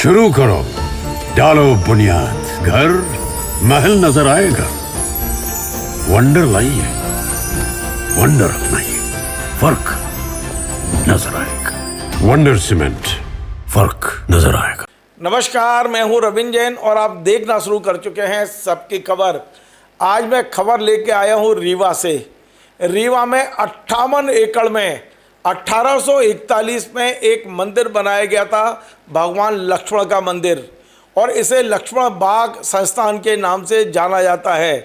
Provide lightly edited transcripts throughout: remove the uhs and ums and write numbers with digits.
शुरू करो, डालो बुनियाद, घर महल नजर आएगा। वंडर लाइए, वंडर अपनाइए, फर्क नजर आएगा। वंडर सीमेंट, फर्क नजर आएगा। नमस्कार, मैं हूं रविंद्र जैन और आप देखना शुरू कर चुके हैं सबकी खबर। आज मैं खबर लेके आया हूं रीवा से। रीवा में 58 एकड़ में 1841 में एक मंदिर बनाया गया था, भगवान लक्ष्मण का मंदिर, और इसे लक्ष्मण बाग संस्थान के नाम से जाना जाता है।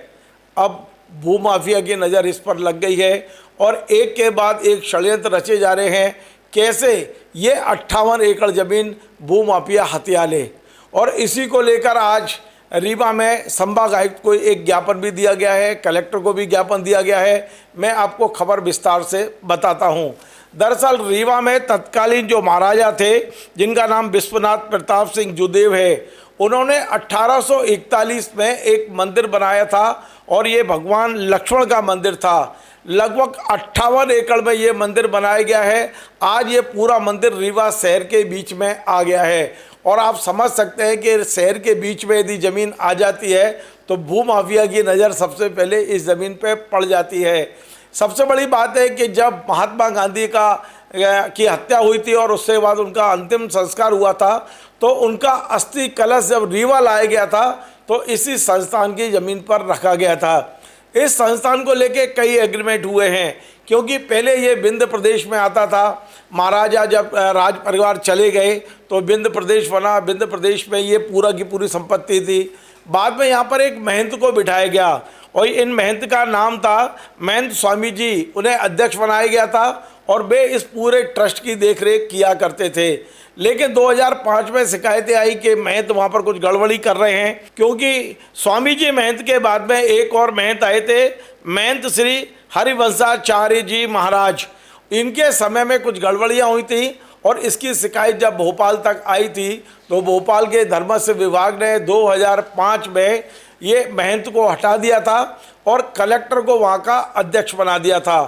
अब भूमाफिया की नज़र इस पर लग गई है और एक के बाद एक षड्यंत्र रचे जा रहे हैं कैसे ये 58 एकड़ ज़मीन भूमाफिया हथिया ले। और इसी को लेकर आज रीवा में संभाग आयुक्त को एक ज्ञापन भी दिया गया है, कलेक्टर को भी ज्ञापन दिया गया है। मैं आपको खबर विस्तार से बताता हूं। दरअसल रीवा में तत्कालीन जो महाराजा थे, जिनका नाम विश्वनाथ प्रताप सिंह जुदेव है, उन्होंने 1841 में एक मंदिर बनाया था और ये भगवान लक्ष्मण का मंदिर था। लगभग 58 एकड़ में ये मंदिर बनाया गया है। आज ये पूरा मंदिर रीवा शहर के बीच में आ गया है और आप समझ सकते हैं कि शहर के बीच में यदि ज़मीन आ जाती है तो भूमाफिया की नज़र सबसे पहले इस ज़मीन पे पड़ जाती है। सबसे बड़ी बात है कि जब महात्मा गांधी की हत्या हुई थी और उसके बाद उनका अंतिम संस्कार हुआ था, तो उनका अस्थि कलश जब रीवा लाया गया था तो इसी संस्थान की ज़मीन पर रखा गया था। इस संस्थान को लेके कई एग्रीमेंट हुए हैं, क्योंकि पहले ये विंध्य प्रदेश में आता था। महाराजा जब राज परिवार चले गए तो विंध्य प्रदेश बना, विंध्य प्रदेश में ये पूरा की पूरी संपत्ति थी। बाद में यहाँ पर एक महंत को बिठाया गया और इन महंत का नाम था महंत स्वामी जी, उन्हें अध्यक्ष बनाया गया था और वे इस पूरे ट्रस्ट की देखरेख किया करते थे। लेकिन 2005 में शिकायतें आई कि महंत वहाँ पर कुछ गड़बड़ी कर रहे हैं, क्योंकि स्वामी जी महंत के बाद में एक और महंत आए थे, महंत श्री हरिवंशाचार्य जी महाराज। इनके समय में कुछ गड़बड़ियाँ हुई थी और इसकी शिकायत जब भोपाल तक आई थी तो भोपाल के धर्मस्व विभाग ने 2005 में ये महंत को हटा दिया था और कलेक्टर को वहाँ का अध्यक्ष बना दिया था।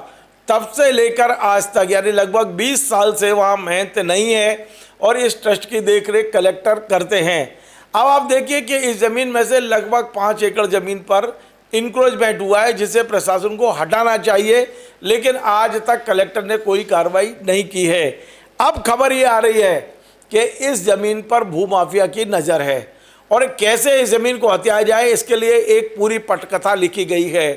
तब से लेकर आज तक यानी लगभग 20 साल से वहाँ महंत नहीं है और इस ट्रस्ट की देखरेख कलेक्टर करते हैं। अब आप देखिए कि इस ज़मीन में से लगभग 5 एकड़ ज़मीन पर इंक्रोचमेंट हुआ है, जिसे प्रशासन को हटाना चाहिए, लेकिन आज तक कलेक्टर ने कोई कार्रवाई नहीं की है। अब खबर ये आ रही है कि इस ज़मीन पर भूमाफिया की नज़र है और कैसे इस ज़मीन को हथियाया जाए, इसके लिए एक पूरी पटकथा लिखी गई है।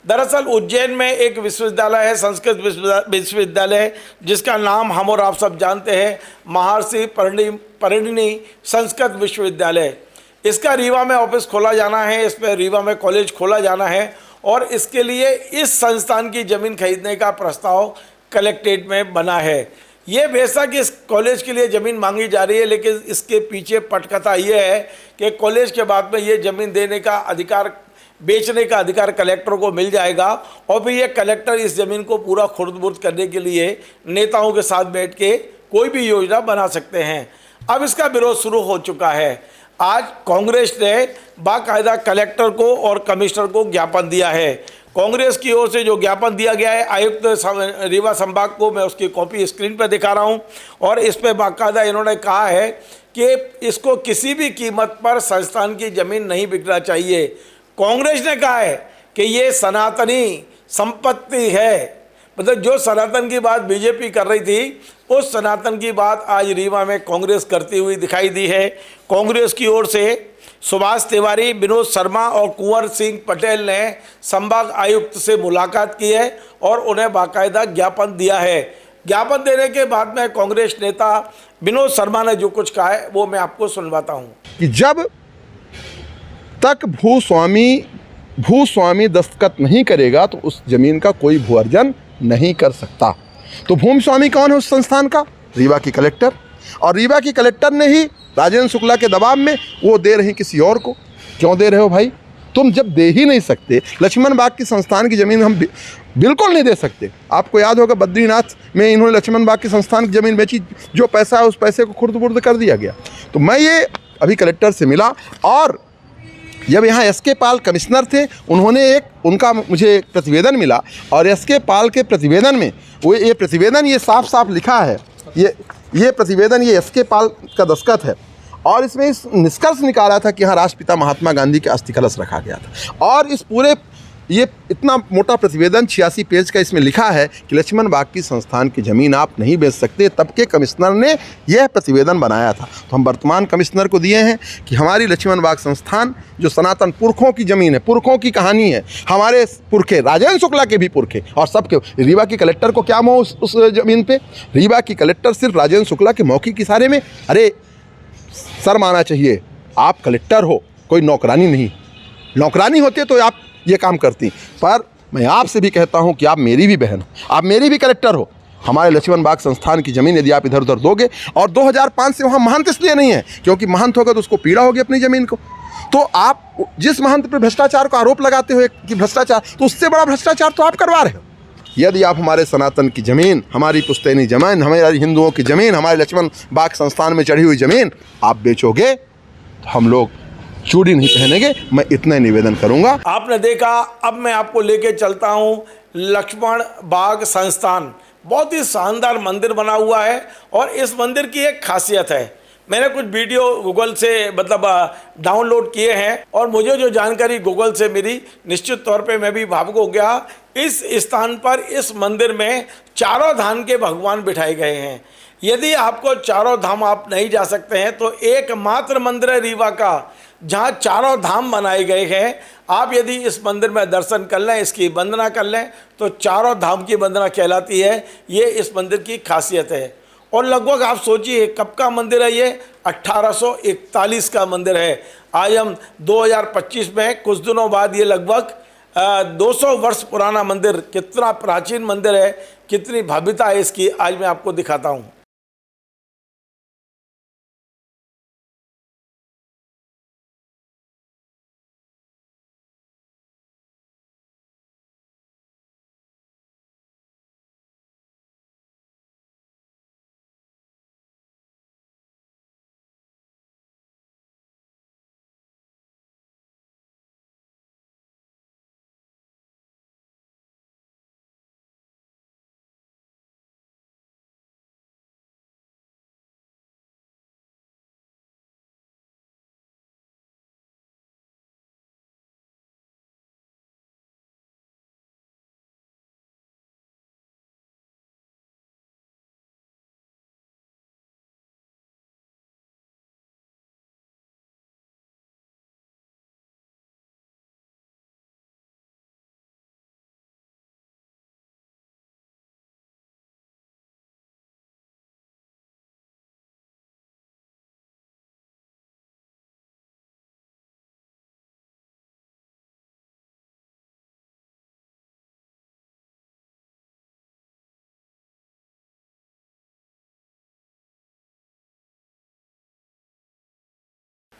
दरअसल उज्जैन में एक विश्वविद्यालय है, संस्कृत विश्वविद्यालय, जिसका नाम हम और आप सब जानते हैं, महर्षि परिणिनी संस्कृत विश्वविद्यालय। इसका रीवा में ऑफिस खोला जाना है, इस पर रीवा में कॉलेज खोला जाना है और इसके लिए इस संस्थान की ज़मीन खरीदने का प्रस्ताव कलेक्ट्रेट में बना है। ये बेशक इस कॉलेज के लिए ज़मीन मांगी जा रही है, लेकिन इसके पीछे पटकथा ये है कि कॉलेज के बाद में ये ज़मीन देने का अधिकार, बेचने का अधिकार कलेक्टर को मिल जाएगा और फिर ये कलेक्टर इस ज़मीन को पूरा खुर्द-बुर्द करने के लिए नेताओं के साथ बैठ के कोई भी योजना बना सकते हैं। अब इसका विरोध शुरू हो चुका है। आज कांग्रेस ने बाकायदा कलेक्टर को और कमिश्नर को ज्ञापन दिया है। कांग्रेस की ओर से जो ज्ञापन दिया गया है आयुक्त रीवा संभाग को, मैं उसकी कॉपी स्क्रीन पर दिखा रहा हूं और इस पर बाकायदा इन्होंने कहा है कि इसको किसी भी कीमत पर संस्थान की ज़मीन नहीं बिकना चाहिए। कांग्रेस ने कहा है कि ये सनातनी संपत्ति है, मतलब जो सनातन की बात बीजेपी कर रही थी उस सनातन की बात आज रीवा में कांग्रेस करती हुई दिखाई दी है। कांग्रेस की ओर से सुभाष तिवारी, विनोद शर्मा और कुंवर सिंह पटेल ने संभाग आयुक्त से मुलाकात की है और उन्हें बाकायदा ज्ञापन दिया है। ज्ञापन देने के बाद में कांग्रेस नेता विनोद शर्मा ने जो कुछ कहा है वो मैं आपको सुनवाता हूँ कि जब तक भूस्वामी दस्तखत नहीं करेगा तो उस जमीन का कोई भू अर्जन नहीं कर सकता। तो भूमि स्वामी कौन है उस संस्थान का? रीवा की कलेक्टर। और रीवा की कलेक्टर ने ही राजेंद्र शुक्ला के दबाव में वो दे रही किसी और को। क्यों दे रहे हो भाई? तुम जब दे ही नहीं सकते, लक्ष्मण बाग की संस्थान की ज़मीन हम बिल्कुल नहीं दे सकते। आपको याद होगा बद्रीनाथ में इन्होंने लक्ष्मण बाग की संस्थान की ज़मीन बेची, जो पैसा है उस पैसे को खुर्द-बुर्द कर दिया गया। तो मैं ये अभी कलेक्टर से मिला और जब यहाँ एस.के. पाल कमिश्नर थे, उनका मुझे प्रतिवेदन मिला और एस.के. पाल के प्रतिवेदन में ये प्रतिवेदन ये साफ साफ लिखा है, ये प्रतिवेदन ये एस.के. पाल का दस्तखत है और इसमें इस निष्कर्ष निकाला था कि यहाँ राष्ट्रपिता महात्मा गांधी के अस्थि कलश रखा गया था। और इस पूरे ये इतना मोटा प्रतिवेदन 86 पेज का इसमें लिखा है कि लक्ष्मण बाग की संस्थान की ज़मीन आप नहीं बेच सकते, तब के कमिश्नर ने यह प्रतिवेदन बनाया था। तो हम वर्तमान कमिश्नर को दिए हैं कि हमारी लक्ष्मण बाग संस्थान जो सनातन पुरखों की ज़मीन है, पुरखों की कहानी है, हमारे पुरखे राजेंद्र शुक्ला के भी पुरखे और सबके, रीवा की कलेक्टर को क्या मोह उस ज़मीन पर? रीवा की कलेक्टर सिर्फ राजेंद्र शुक्ला के मौखिक इशारे में, अरे शर्म आना चाहिए, आप कलेक्टर हो, कोई नौकरानी नहीं। नौकरानी होते तो आप ये काम करती। पर मैं आपसे भी कहता हूँ कि आप मेरी भी बहन हो, आप मेरी भी कलेक्टर हो। हमारे लक्ष्मण बाग संस्थान की ज़मीन यदि आप इधर उधर दोगे, और 2005 से वहाँ महंत इसलिए नहीं है क्योंकि महंत होगा तो उसको पीड़ा होगी अपनी ज़मीन को, तो आप जिस महंत पर भ्रष्टाचार का आरोप लगाते हो कि भ्रष्टाचार, तो उससे बड़ा भ्रष्टाचार तो आप करवा रहे हो। यदि आप हमारे सनातन की ज़मीन, हमारी पुश्तैनी ज़मीन, हमारी हिंदुओं की ज़मीन, हमारे लक्ष्मण बाग संस्थान में चढ़ी हुई ज़मीन आप बेचोगे तो हम लोग चूड़ी नहीं पहनेंगे। मैं इतना निवेदन करूंगा। आपने देखा, अब मैं आपको लेके चलता हूं लक्ष्मण बाग संस्थान। बहुत ही शानदार मंदिर बना हुआ है और इस मंदिर की एक खासियत है, मैंने कुछ वीडियो गूगल से डाउनलोड किए हैं और मुझे जो जानकारी गूगल से मिली, निश्चित तौर पे मैं भी भावुक हो गया। इस स्थान पर, इस मंदिर में चारों धाम के भगवान बिठाए गए हैं। यदि आपको चारों धाम आप नहीं जा सकते हैं तो एकमात्र मंदिर है रीवा का जहाँ चारों धाम बनाए गए हैं। आप यदि इस मंदिर में दर्शन कर लें, इसकी वंदना कर लें तो चारों धाम की वंदना कहलाती है। ये इस मंदिर की खासियत है। और लगभग आप सोचिए कब का मंदिर है ये? 1841 का मंदिर है। आज हम 2025 में, कुछ दिनों बाद ये लगभग 200 वर्ष पुराना मंदिर, कितना प्राचीन मंदिर है, कितनी भव्यता है इसकी, आज मैं आपको दिखाता हूँ।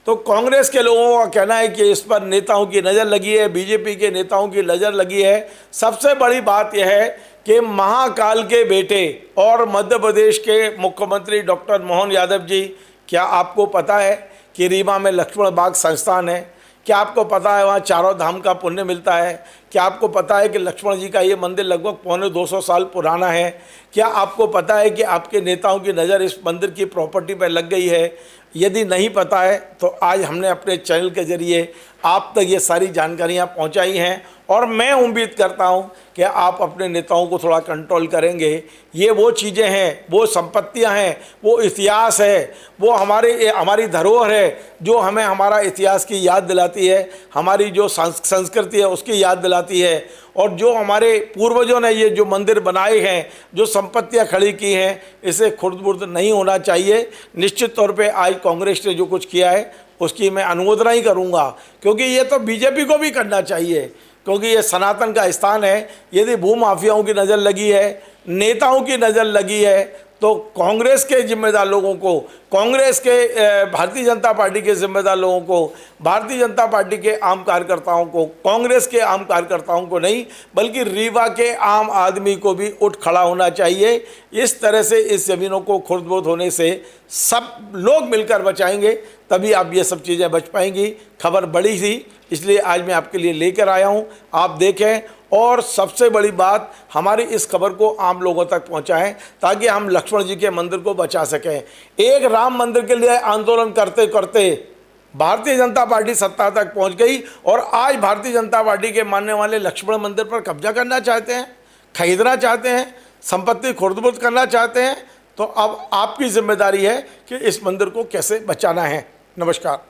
तो कांग्रेस के लोगों का कहना है कि इस पर नेताओं की नज़र लगी है, बीजेपी के नेताओं की नज़र लगी है। सबसे बड़ी बात यह है कि महाकाल के बेटे और मध्य प्रदेश के मुख्यमंत्री डॉक्टर मोहन यादव जी, क्या आपको पता है कि रीवा में लक्ष्मण बाग संस्थान है? क्या आपको पता है वहाँ चारों धाम का पुण्य मिलता है? क्या आपको पता है कि लक्ष्मण जी का ये मंदिर लगभग 250 साल पुराना है? क्या आपको पता है कि आपके नेताओं की नज़र इस मंदिर की प्रॉपर्टी पर लग गई है? यदि नहीं पता है तो आज हमने अपने चैनल के ज़रिए आप तक ये सारी जानकारियाँ पहुँचाई हैं और मैं उम्मीद करता हूँ कि आप अपने नेताओं को थोड़ा कंट्रोल करेंगे। ये वो चीज़ें हैं, वो संपत्तियाँ हैं, वो इतिहास है, वो हमारी धरोहर है जो हमें हमारा इतिहास की याद दिलाती है, हमारी जो संस्कृति है उसकी याद दिलाती है। और जो हमारे पूर्वजों ने ये जो मंदिर बनाए हैं, जो संपत्तियां खड़ी की हैं, इसे खुर्द-बुर्द नहीं होना चाहिए। निश्चित तौर पे आज कांग्रेस ने जो कुछ किया है उसकी मैं अनुमोदना ही करूंगा, क्योंकि ये तो बीजेपी को भी करना चाहिए, क्योंकि ये सनातन का स्थान है। यदि भूमाफियाओं की नज़र लगी है, नेताओं की नज़र लगी है, तो कांग्रेस के जिम्मेदार लोगों को, कांग्रेस के भारतीय जनता पार्टी के जिम्मेदार लोगों को, भारतीय जनता पार्टी के आम कार्यकर्ताओं को, कांग्रेस के आम कार्यकर्ताओं को नहीं, बल्कि रीवा के आम आदमी को भी उठ खड़ा होना चाहिए। इस तरह से इस ज़मीनों को खुर्द-बुर्द होने से सब लोग मिलकर बचाएंगे, तभी आप ये सब चीज़ें बच पाएंगी। खबर बड़ी थी, इसलिए आज मैं आपके लिए लेकर आया हूँ, आप देखें और सबसे बड़ी बात, हमारी इस खबर को आम लोगों तक पहुंचाएं ताकि हम लक्ष्मण जी के मंदिर को बचा सकें। एक राम मंदिर के लिए आंदोलन करते करते भारतीय जनता पार्टी सत्ता तक पहुंच गई और आज भारतीय जनता पार्टी के मानने वाले लक्ष्मण मंदिर पर कब्जा करना चाहते हैं, खरीदना चाहते हैं, संपत्ति खुर्द-बुर्द करना चाहते हैं। तो अब आपकी जिम्मेदारी है कि इस मंदिर को कैसे बचाना है। नमस्कार।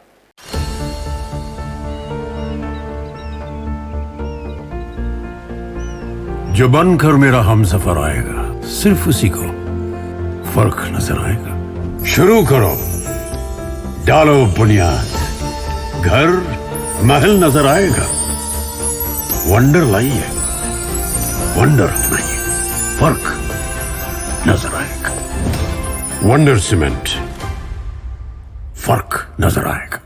जो बनकर मेरा हमसफर आएगा, सिर्फ उसी को फर्क नजर आएगा। शुरू करो, डालो बुनियाद, घर महल नजर आएगा। वंडर लाइए, वंडर अपनाइए, फर्क नजर आएगा। वंडर सीमेंट, फर्क नजर आएगा।